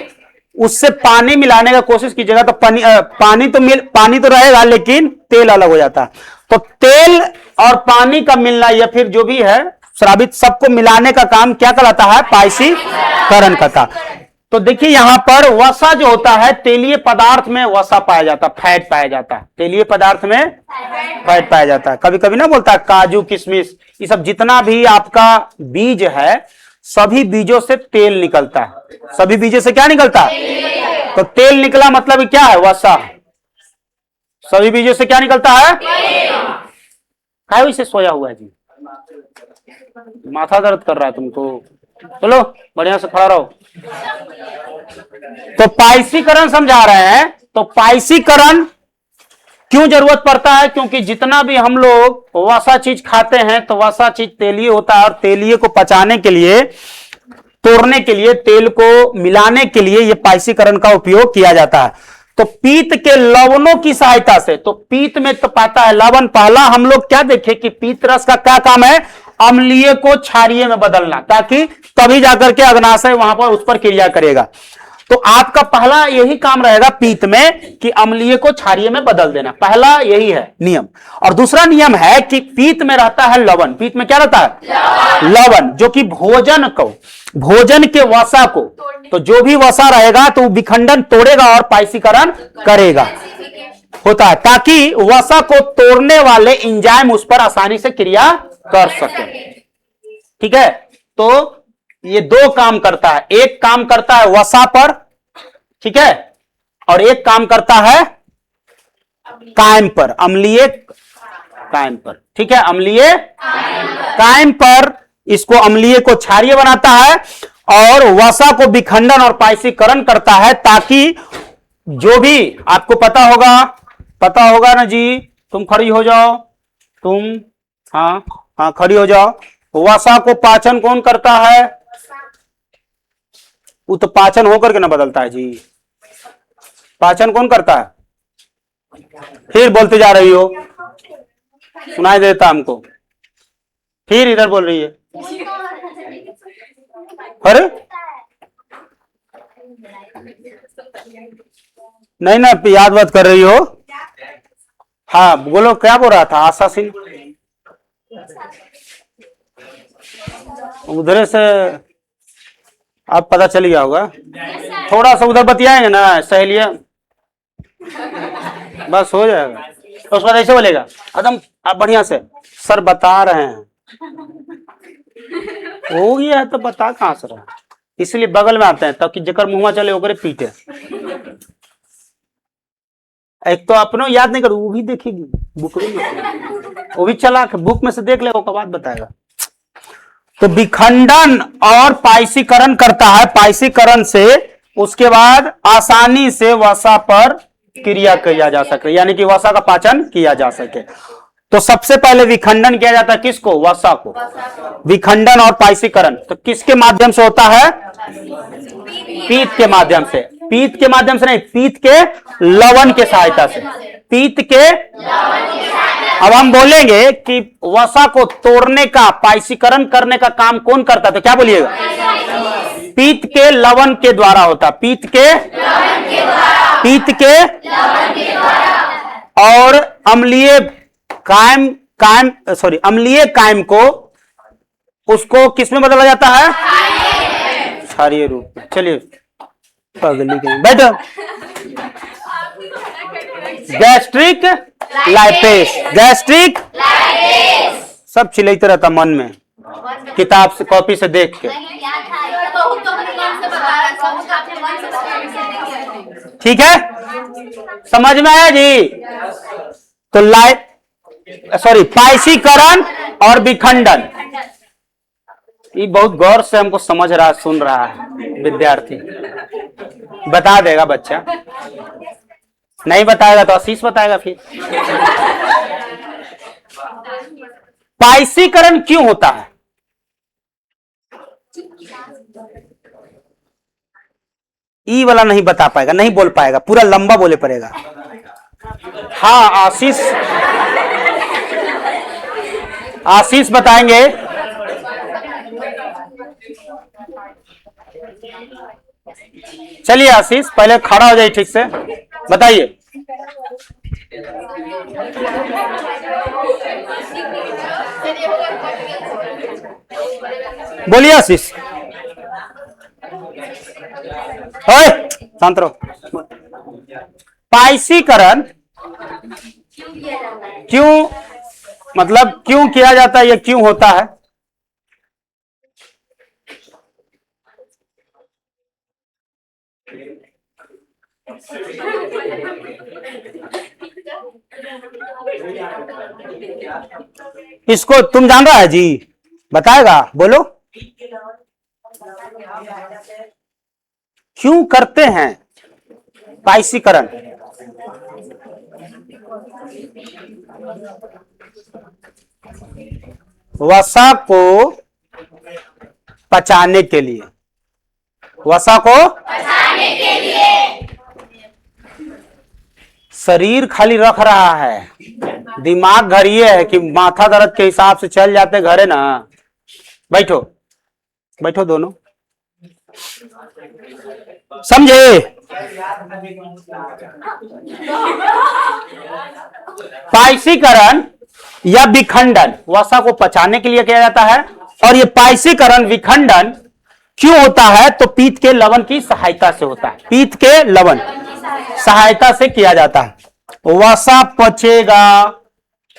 उससे पानी मिलाने का कोशिश कीजिएगा तो पानी तो रहेगा लेकिन तेल अलग हो जाता है। तो तेल और पानी का मिलना या फिर जो भी है श्रावित, सबको मिलाने का काम क्या कहलाता है? पाइसीकरण का। तो देखिए यहां पर वसा जो होता है, तेलीय पदार्थ में वसा पाया जाता है, फैट पाया जाता है। तेलीय पदार्थ में फैट पाया जाता है। कभी कभी ना बोलता है काजू किशमिश, ये सब जितना भी आपका बीज है सभी बीजों से तेल निकलता है। सभी बीजों से क्या निकलता है? तो तेल निकला मतलब क्या है? वसा। सभी बीजों से क्या निकलता है? क्या वैसे सोया हुआ है जी? माथा दर्द कर रहा है तुमको? चलो बढ़िया से खड़ा रहो। तो पाइसीकरण समझा रहे हैं। तो पाइसीकरण क्यों जरूरत पड़ता है? क्योंकि जितना भी हम लोग वसा चीज खाते हैं तो वसा चीज तेलीय होता है, और तेलीय को पचाने के लिए, तोड़ने के लिए, तेल को मिलाने के लिए ये पाइसीकरण का उपयोग किया जाता है। तो पीत के लवणों की सहायता से, तो पीत में तो पाता है लवण। पहला हम लोग क्या देखे कि पीत रस का क्या काम है? अम्लीय को क्षारीय में बदलना, ताकि तभी जाकर के अग्नाशय वहां पर उस पर क्रिया करेगा। तो आपका पहला यही काम रहेगा पीत में कि अम्लीय को क्षारीय में बदल देना, पहला यही है नियम। और दूसरा नियम है कि पीत में रहता है लवण। पीत में क्या रहता है? लवण, जो कि भोजन के वसा को, तो जो भी वसा रहेगा तो विखंडन तोड़ेगा और पाइसीकरण करेगा, होता है, ताकि वसा को तोड़ने वाले एंजाइम उस पर आसानी से क्रिया कर सके। ठीक है? तो ये दो काम करता है, एक काम करता है वसा पर, ठीक है, और एक काम करता है कायम पर, अम्लीय कायम पर। ठीक है? अम्लीय कायम पर इसको अम्लीय को क्षारीय बनाता है और वसा को विखंडन और पाइसीकरण करता है, ताकि जो भी आपको पता होगा ना जी, तुम खड़ी हो जाओ, तुम हाँ खड़ी हो जाओ। वसा को पाचन कौन करता है? वो तो पाचन होकर के ना बदलता है जी। पाचन कौन करता है? फिर बोलते जा रही हो, सुनाई देता हमको, फिर इधर बोल रही है। अरे नहीं ना, याद बात कर रही हो। हाँ बोलो, क्या बोल रहा था? आशा सिंह उधर से आप पता चल गया होगा। थोड़ा सा उधर बतियाएंगे ना सहेलियां, बस हो जाएगा। उसके बाद ऐसे बोलेगा एकदम आप बढ़िया से, सर बता रहे हैं, हो गया है तो बता कहां से रहा, इसलिए बगल में आते हैं ताकि जकर मुंह चले ओकरे पीटे। एक तो अपनों याद नहीं करो, वो भी देखेगी बुक में, वो भी चला के बुक में से देख ले, वो बात बताएगा। तो विखंडन और पाइसीकरण करता है। पाइसीकरण से उसके बाद आसानी से वसा पर क्रिया किया जा सके, यानी कि वसा का पाचन किया जा सके। तो सबसे पहले विखंडन किया जाता है किसको? वसा को। विखंडन और पाइसीकरण तो किसके माध्यम से होता है? पीत के माध्यम से। पीत के माध्यम से नहीं, पीत के लवण के सहायता से। पीत के, अब हम बोलेंगे कि वसा को तोड़ने का, पाइसीकरण करने का काम कौन करता है, तो क्या बोलिएगा? पीत के लवण के द्वारा होता। पीत के और अम्लीय कायम को उसको किस में बदला जाता है? क्षारीय रूप में। चलिए पगली के बैठो। गैस्ट्रिक लाइपेस, गैस्ट्रिक सब चिल्लाते रहता मन में, किताब से कॉपी से देख के। ठीक है, समझ में आया जी? तो पाइसीकरण और विखंडन, ये बहुत गौर से हमको समझ रहा, सुन रहा है विद्यार्थी। बता देगा बच्चा, नहीं बताएगा तो आशीष बताएगा फिर। पाइसीकरण क्यों होता है? ई वाला नहीं बता पाएगा, नहीं बोल पाएगा, पूरा लंबा बोले पड़ेगा। हाँ, आशीष बताएंगे। चलिए आशीष, पहले खड़ा हो जाइए ठीक से, बताइए। बोलिए आशीष। शांत रहो। पाइसीकरण क्यों, मतलब क्यों किया जाता है, ये क्यों होता है? इसको तुम जान रहा है जी, बताएगा, बोलो। क्यों करते हैं पाइसीकरण? वसा को पचाने के लिए, वसा को पचाने के लिए। शरीर खाली रख रहा है, दिमाग घर ये है कि माथा दर्द के हिसाब से चल जाते घरे ना। बैठो बैठो दोनों, समझे? पाइसीकरण या विखंडन वसा को पचाने के लिए किया जाता है। और ये पाइसीकरण विखंडन क्यों होता है? तो पीत के लवण की सहायता से होता है, पीत के लवण सहायता से किया जाता है। वसा पचेगा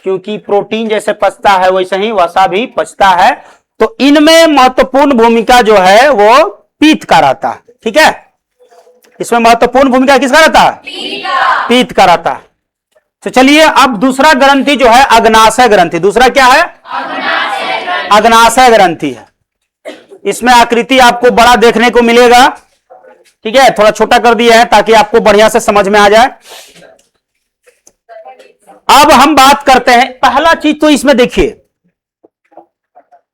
क्योंकि प्रोटीन जैसे पचता है वैसे ही वसा भी पचता है। तो इनमें महत्वपूर्ण भूमिका जो है वो पीत का रहता है। ठीक है, इसमें महत्वपूर्ण भूमिका किसका रहता है? पीत का रहता है। तो चलिए अब दूसरा ग्रंथि जो है अग्नाशय ग्रंथि। दूसरा क्या है? अग्नाशय ग्रंथि है। इसमें आकृति आपको बड़ा देखने को मिलेगा। ठीक है, थोड़ा छोटा कर दिया है ताकि आपको बढ़िया से समझ में आ जाए। अब हम बात करते हैं, पहला चीज तो इसमें देखिए,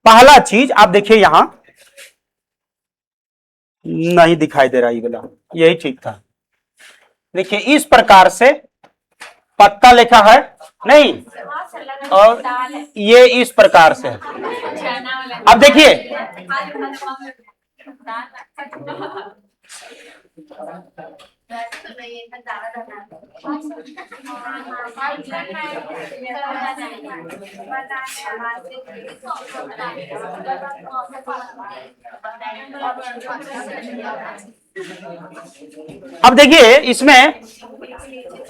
पहला चीज आप देखिए, यहां नहीं दिखाई दे रहा ये वाला, यही ठीक था। देखिए इस प्रकार से पत्ता लिखा है नहीं, और ये इस प्रकार से। अब देखिए अब देखिए इसमें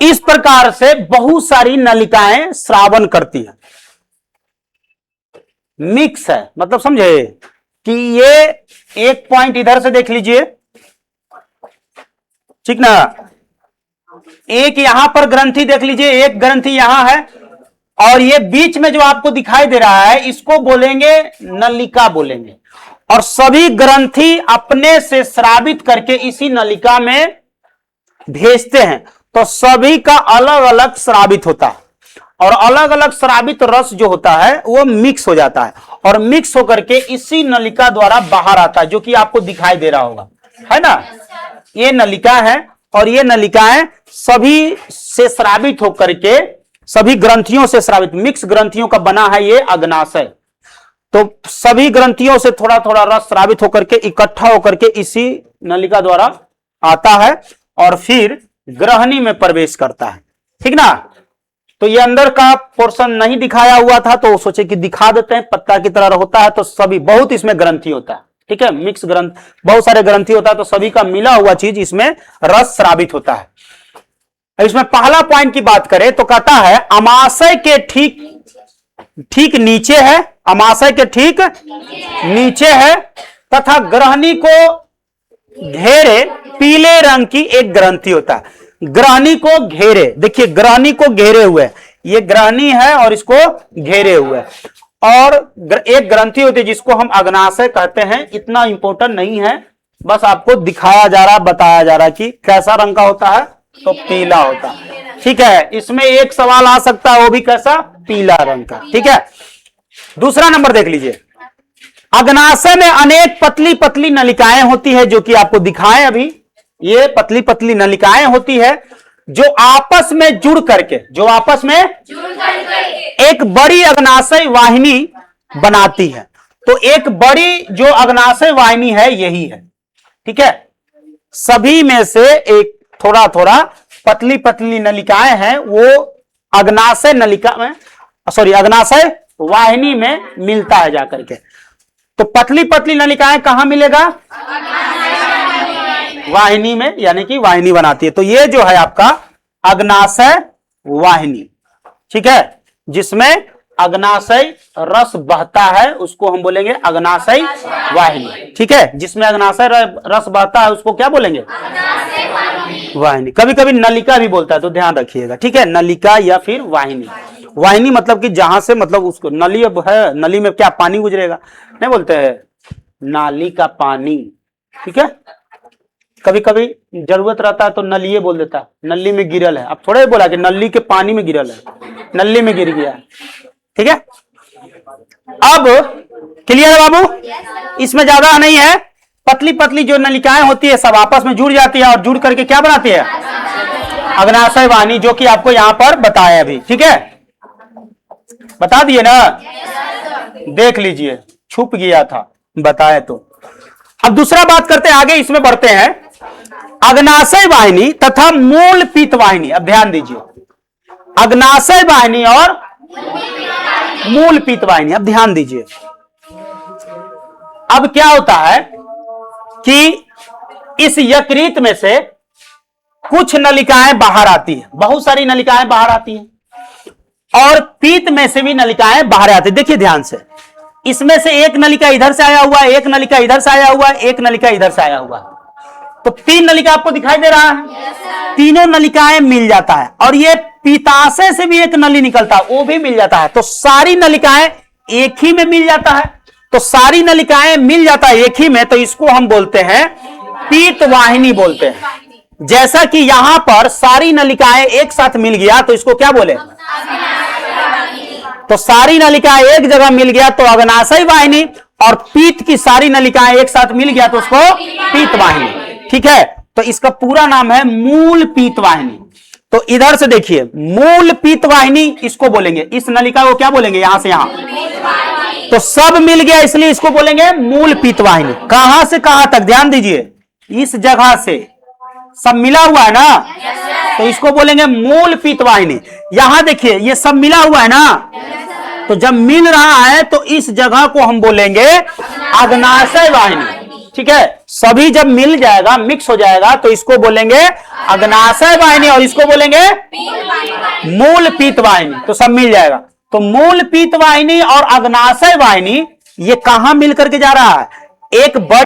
इस प्रकार से बहुत सारी नलिकाएं स्रावन करती है। मिक्स है, मतलब समझे कि ये एक पॉइंट इधर से देख लीजिए, ठीक ना, एक यहां पर ग्रंथि देख लीजिए, एक ग्रंथि यहां है, और ये बीच में जो आपको दिखाई दे रहा है इसको बोलेंगे नलिका बोलेंगे। और सभी ग्रंथि अपने से स्रावित करके इसी नलिका में भेजते हैं। तो सभी का अलग अलग स्रावित होता है, और अलग अलग स्रावित रस जो होता है वो मिक्स हो जाता है, और मिक्स होकर के इसी नलिका द्वारा बाहर आता है, जो कि आपको दिखाई दे रहा होगा, है ना। ये नलिका है, और ये नलिकाएं सभी से स्रावित होकर के, सभी ग्रंथियों से स्रावित, मिक्स ग्रंथियों का बना है ये अग्नाशय। तो सभी ग्रंथियों से थोड़ा थोड़ा रस स्रावित होकर के इकट्ठा होकर के इसी नलिका द्वारा आता है, और फिर ग्रहणी में प्रवेश करता है। ठीक ना। तो ये अंदर का पोर्शन नहीं दिखाया हुआ था, तो सोचे कि दिखा देते हैं, पत्ता की तरह होता है। तो सभी बहुत इसमें ग्रंथि होता है, ठीक है, मिक्स ग्रंथ, बहुत सारे ग्रंथि होता है, तो सभी का मिला हुआ चीज इसमें रस स्रावित होता है। इसमें पहला पॉइंट की बात करें तो कहता है अमाशय के ठीक ठीक नीचे है, अमाशय के ठीक नीचे है तथा ग्रहणी को घेरे पीले रंग की एक ग्रंथि होता है। ग्रहणी को घेरे, देखिए ग्रहणी को घेरे हुए, ये ग्रहणी है और इसको घेरे हुए और एक ग्रंथि होती है जिसको हम अग्नाशय कहते हैं। इतना इंपॉर्टेंट नहीं है, बस आपको दिखाया जा रहा, बताया जा रहा कि कैसा रंग का होता है, तो पीला होता है। ठीक है, इसमें एक सवाल आ सकता है, वो भी कैसा, पीला रंग का। ठीक है, दूसरा नंबर देख लीजिए। अग्नाशय में अनेक पतली पतली नलिकाएं होती है, जो कि आपको दिखाएं अभी। ये पतली पतली नलिकाएं होती है जो आपस में जुड़ करके एक बड़ी अग्नाशय वाहिनी बनाती है। तो एक बड़ी जो अग्नाशय वाहिनी है यही है। ठीक है, सभी में से एक थोड़ा थोड़ा पतली पतली नलिकाएं हैं, वो अग्नाशय नलिका में, सॉरी, अग्नाशय वाहिनी में मिलता है जाकर के। तो पतली पतली नलिकाएं कहां मिलेगा, वाहिनी में, यानी कि वाहिनी बनाती है। तो ये जो है आपका अग्नाशय वाहिनी। ठीक है, जिसमें अग्नाशय रस बहता है उसको हम बोलेंगे अग्नाशय वाहिनी। ठीक है, जिसमें अग्नाशय रस बहता है उसको क्या बोलेंगे, वाहिनी। कभी कभी नलिका भी बोलता है, तो ध्यान रखिएगा। ठीक है, नलिका या फिर वाहिनी। वाहिनी मतलब कि जहां से, मतलब उसको नली अब है, नली में क्या पानी गुजरेगा, नहीं बोलते हैं नाली का पानी। ठीक है, कभी कभी जरूरत रहता है तो नलिये बोल देता है, नली में गिरल है। अब थोड़े बोला कि नली के पानी में गिरल है, नली में गिर गया। ठीक है, अब क्लियर है बाबू, इसमें ज्यादा नहीं है। पतली पतली जो नलिकाएं होती है सब आपस में जुड़ जाती है और जुड़ करके क्या बनाती है, अग्नाशय वाहिनी, जो कि आपको यहां पर बताया अभी। ठीक है, बता दिए ना, देख लीजिए, छुप गया था, बताए तो। अब दूसरा बात करते हैं, आगे इसमें बढ़ते हैं। अग्नाशय वाहिनी तथा मूल पीत वाहिनी। अब ध्यान दीजिए, अग्नाशय वाहिनी और मूल पीत वाहिनी। अब ध्यान दीजिए, अब क्या होता है कि इस यकृत में से कुछ नलिकाएं बाहर आती है, बहुत सारी नलिकाएं बाहर आती हैं, और पीत में से भी नलिकाएं बाहर आती है। देखिए ध्यान से, इसमें से एक नलिका इधर से आया हुआ है, एक नलिका इधर से आया हुआ है, एक नलिका इधर से आया हुआ है। तो तीन नलिका आपको दिखाई दे रहा है, तीनों नलिकाएं मिल जाता है। और ये पीताशय से भी एक नली निकलता है, वो भी मिल जाता है। तो सारी नलिकाएं एक ही में मिल जाता है। तो सारी नलिकाएं मिल जाता है एक ही में, तो इसको हम बोलते हैं पीत वाहिनी बोलते हैं। जैसा कि यहां पर सारी नलिकाएं एक साथ मिल गया तो इसको क्या बोले, तो सारी नलिकाएं एक जगह मिल गया तो अग्नाशय वाहिनी, और पीत की सारी नलिकाएं एक साथ मिल गया तो उसको पीत वाहिनी। ठीक है, तो इसका पूरा नाम है मूल पीत वाहिनी। तो इधर से देखिए, मूल पीत वाहिनी इसको बोलेंगे, इस नलिका को क्या बोलेंगे, यहां से यहां, तो सब मिल गया इसलिए इसको बोलेंगे मूल पीत वाहिनी। कहां से कहां तक, ध्यान दीजिए, इस जगह से सब मिला हुआ है ना, तो इसको बोलेंगे मूल पीत वाहिनी। यहां देखिए ये सब मिला हुआ है ना, तो जब मिल रहा है तो इस जगह को हम बोलेंगे अग्नाशय वाहिनी। ठीक है, सभी जब मिल जाएगा, मिक्स हो जाएगा, तो इसको बोलेंगे अग्नाशय वाहिनी और इसको बोलेंगे मूल पीत वाहिनी। तो सब मिल जाएगा। तो मूल पीत वाहिनी और अग्नाशय वाहिनी ये कहां मिल करके जा रहा है, एक बड़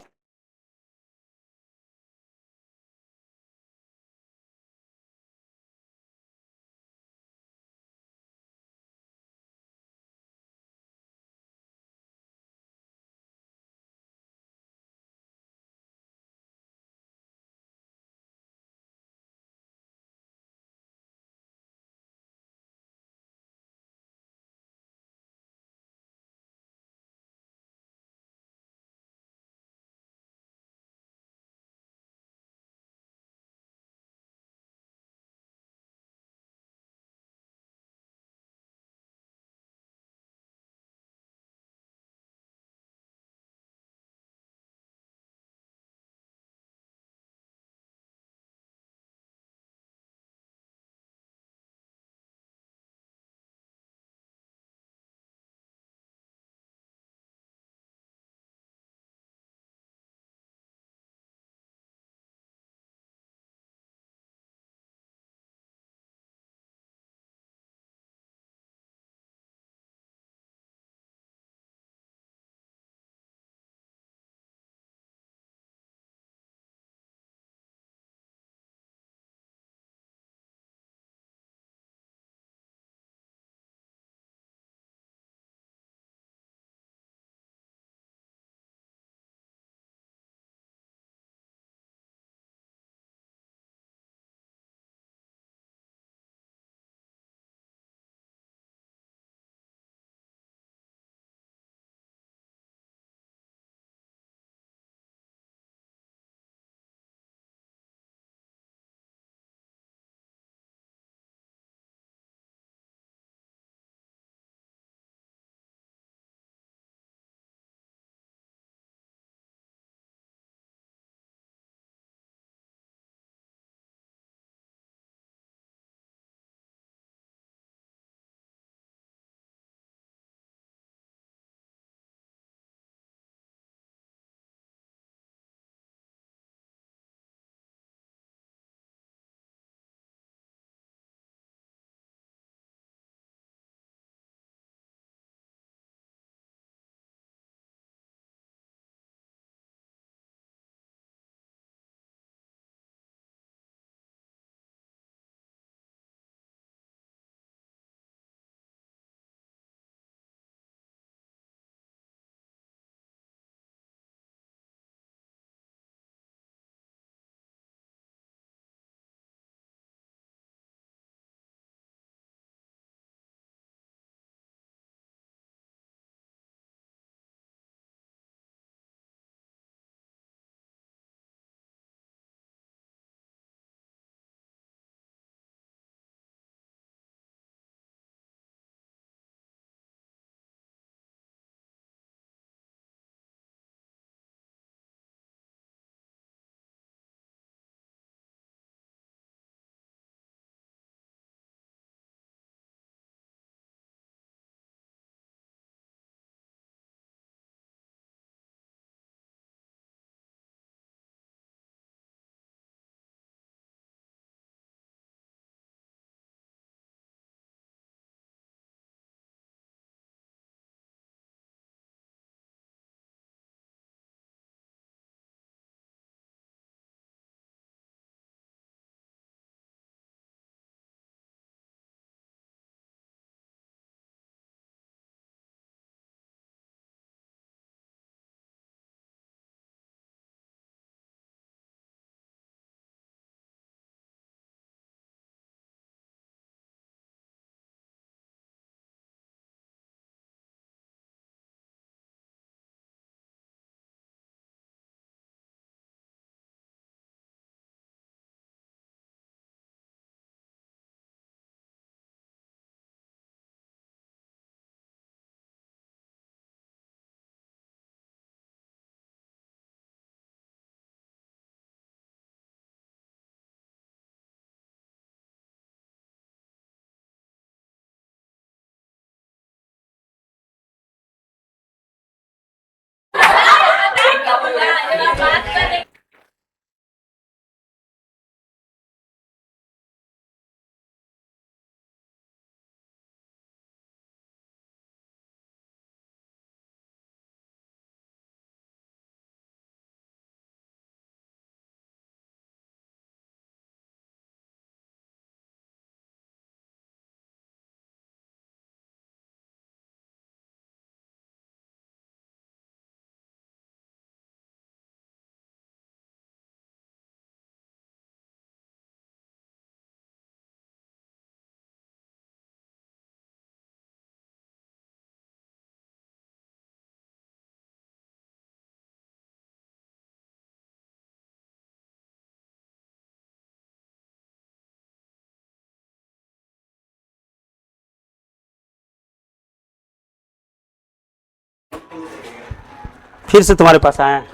फिर से तुम्हारे पास आए हैं।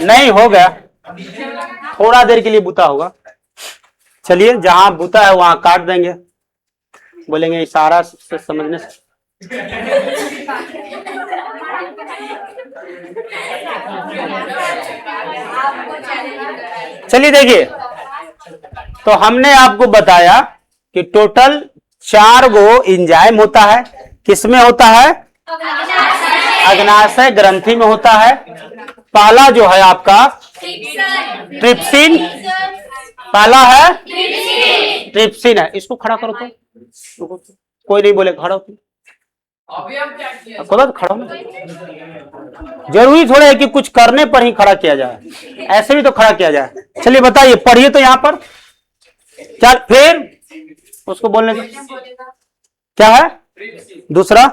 नहीं हो गया, थोड़ा देर के लिए बुता होगा। चलिए जहां बुता है वहां काट देंगे, बोलेंगे इशारा से समझने से। चलिए देखिए, तो हमने आपको बताया कि टोटल 4 गो एंजाइम होता है। किसमें होता है? अग्नाशय ग्रंथि में होता है। पहला जो है आपका ट्रिप्सिन, पहला है ट्रिप्सिन है। इसको खड़ा करो तो, कोई नहीं बोले खड़ा हो। तो खड़ा हो, जरूरी थोड़ा है कि कुछ करने पर ही खड़ा किया जाए, ऐसे भी तो खड़ा किया जाए। चलिए बताइए, पढ़िए तो यहां पर क्या, फिर उसको बोलने का क्या है? दूसरा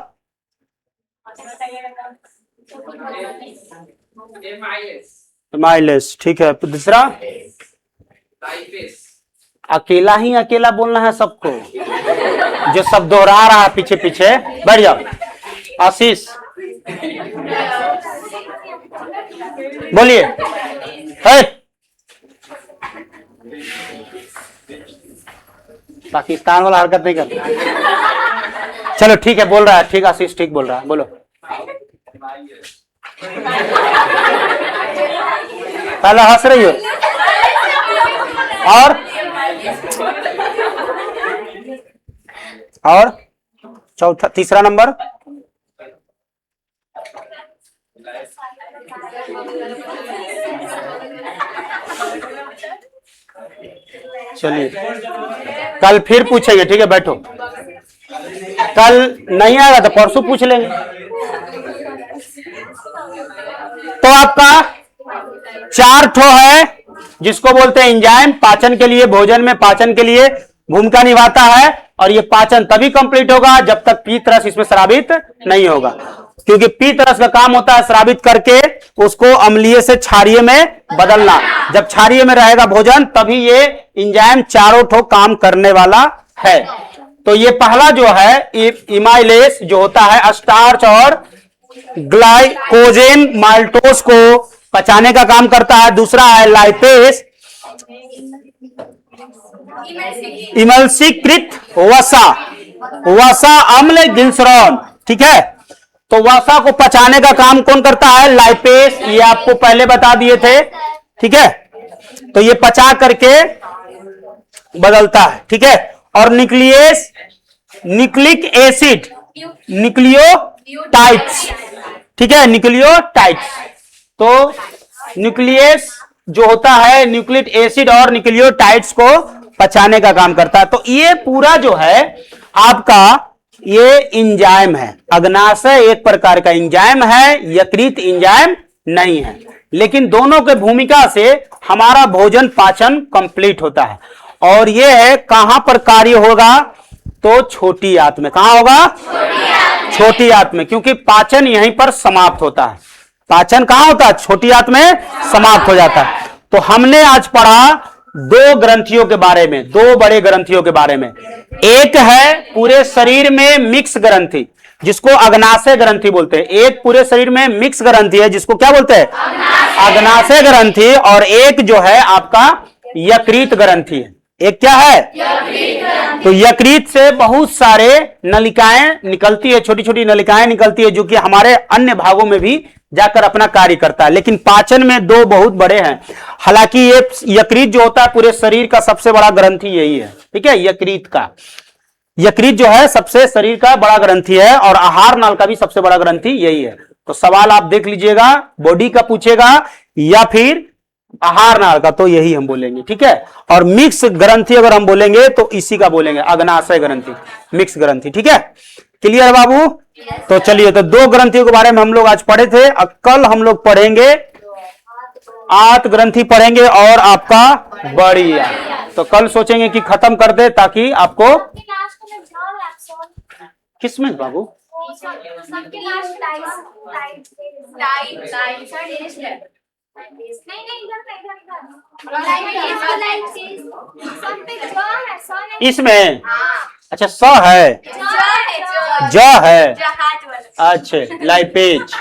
एमाइलेस, ठीक है। दूसरा अकेला ही अकेला बोलना है सबको, जो सब दोहरा रहा है पीछे पीछे। बैठ जाओ। आशीष बोलिए। पाकिस्तान वाला हरकत नहीं करता। चलो ठीक है, बोल रहा है, ठीक आशीष ठीक बोल रहा है, बोलो। पहले हंस रही हो, और चौथा, तीसरा नंबर चलिए कल फिर पूछेंगे, ठीक है? बैठो, कल नहीं आएगा तो परसों पूछ लेंगे। तो आपका 4 ठो है जिसको बोलते हैं एंजाइम, पाचन के लिए, भोजन में पाचन के लिए भूमिका निभाता है। और ये पाचन तभी कंप्लीट होगा जब तक पीत रस इसमें स्रावित नहीं होगा, क्योंकि पीत रस का काम होता है स्रावित करके उसको अम्लीय से क्षारीय में बदलना। जब क्षारीय में रहेगा भोजन तभी ये एंजाइम चारों ठो काम करने वाला है। तो ये पहला जो है इमाइलेस जो होता है स्टार्च और ग्लाइकोजेन माल्टोस को पचाने का काम करता है। दूसरा है लाइपेस, इमल्सीकृत वसा अम्ल ग्लिसरॉल, ठीक है? तो वसा को पचाने का काम कौन करता है? लाइपेस। ये आपको पहले बता दिए थे, ठीक है? तो ये पचा करके बदलता है, ठीक है? और न्यूक्लियस, न्यूक्लिक एसिड, न्यूक्लियोटाइड्स, ठीक है? न्यूक्लियोटाइड्स। तो न्यूक्लियस जो होता है न्यूक्लिक एसिड और न्यूक्लियोटाइड्स को पचाने का काम करता है। तो ये पूरा जो है आपका ये एंजाइम है। अग्नाशय एक प्रकार का एंजाइम है, यकृत एंजाइम नहीं है, लेकिन दोनों के भूमिका से हमारा भोजन पाचन कंप्लीट होता है। और ये है कहां पर कार्य होगा? तो छोटी आंत में। कहां होगा? छोटी आंत में, क्योंकि पाचन यहीं पर समाप्त होता है। पाचन कहां होता है? छोटी आंत में समाप्त हो जाता है। तो हमने आज पढ़ा 2 ग्रंथियों के बारे में, 2 बड़े ग्रंथियों के बारे में। एक है पूरे शरीर में मिक्स ग्रंथि, जिसको अग्नाशय ग्रंथि बोलते हैं। एक पूरे शरीर में मिक्स ग्रंथि है जिसको क्या बोलते हैं? अग्नाशय ग्रंथि। और एक जो है आपका यकृत ग्रंथि है। एक क्या है? तो यकृत से बहुत सारे नलिकाएं निकलती है, छोटी छोटी नलिकाएं निकलती है, जो कि हमारे अन्य भागों में भी जाकर अपना कार्य करता है। लेकिन पाचन में 2 बहुत बड़े हैं। हालांकि ये यकृत जो होता है पूरे शरीर का सबसे बड़ा ग्रंथि यही है, ठीक है? यकृत जो है सबसे शरीर का बड़ा ग्रंथि है, और आहार नाल का भी सबसे बड़ा ग्रंथि यही है। तो सवाल आप देख लीजिएगा, बॉडी का पूछेगा या फिर आहार नाल का, तो यही हम बोलेंगे, ठीक है? और मिक्स ग्रंथि अगर हम बोलेंगे तो इसी का बोलेंगे, अग्नाशय ग्रंथि, मिक्स ग्रंथि, ठीक है? क्लियर बाबू? तो चलिए, तो 2 ग्रंथियों के बारे में हम लोग आज पढ़े थे। अब कल हम लोग पढ़ेंगे आंत ग्रंथि पढ़ेंगे और आपका बड़ी आंत। तो कल सोचेंगे कि खत्म कर दे ताकि आपको किसमें बाबू इसमें अच्छा स है, ज है, जहाज वाला। अच्छा लाइपेज।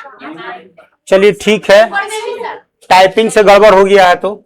चलिए ठीक है, टाइपिंग से गड़बड़ हो गया है तो